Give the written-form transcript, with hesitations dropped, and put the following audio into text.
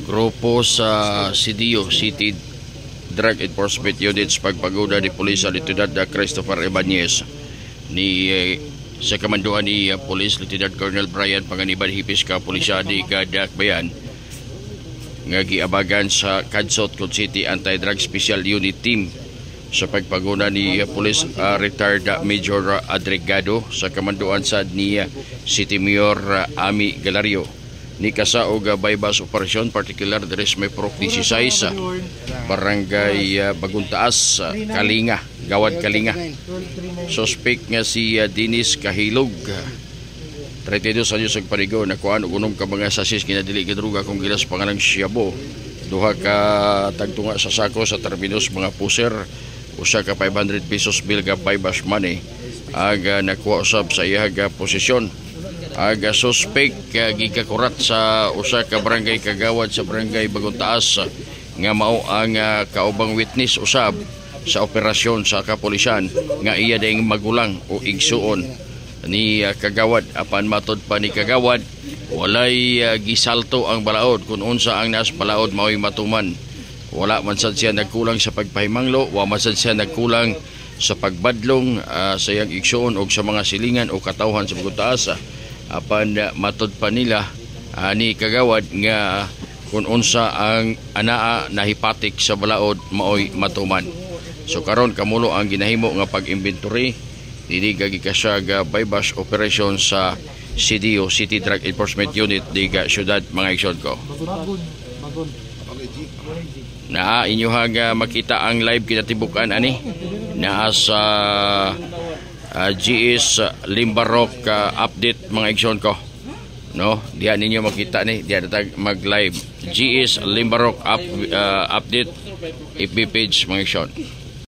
Grupo sa CDO, City Drug Enforcement Units pagpaguda ni Pulis Lieutenant Christopher Ibanez ni sa kamanduan ni Police Lieutenant Colonel Brian Panganiban Hipis ka Pulisya ni Gadakbayan nga giabagan sa Cadsot City Anti-Drug Special Unit Team sa pagpaguna ni Police Retired Major Adregado sa kamanduan sa ni City Mayor Ami Galario ni kasaog bypass operasyon particular deres may Prok 16 Barangay Baguntaas Kalinga, Gawad Kalinga. Suspect nga si Dennis Kahilog 32 anyos ang parigo na kuan og unom ka mga sasis kinadili gidruga kung gilas pangalang Siabo, duha ka tagtunga sa sako sa terminus mga puser, usa ka 500 pesos bill ka bypass money aga nakuha usab sa iyaga posisyon. Aga suspect gikakurat sa usa ka barangay kagawad sa barangay Baguntaas nga mao ang kaubang witness usab sa operasyon sa kapulisan nga iya daing magulang o igsuon ni kagawad. Apan matod pa ni kagawad walay gisalto ang balaod kun unsa ang nas balaod mao'y matuman. Wala man sad siya nagkulang sa pagpahimanglo, wa man sad siya nagkulang sa pagbadlong sa iyang igsuon o sa mga silingan o katawhan sa Baguntaas. Apan matod pa nila ni kagawad nga kung unsa ang anaa nahipatik sa balaod mao'y matuman. So karon kamulo ang ginahimo nga pag-inventory dili gigikasya bypass operation sa CDO, City Drug Enforcement Unit diga syudad mga igsoon ko. Na inyo haga makita ang live kinatibukan ani naa sa GS Limbarok update mga igsoon ko, no? Diyan ninyo makita ni diyan mag live GS Limbarok update FB page mga igsoon.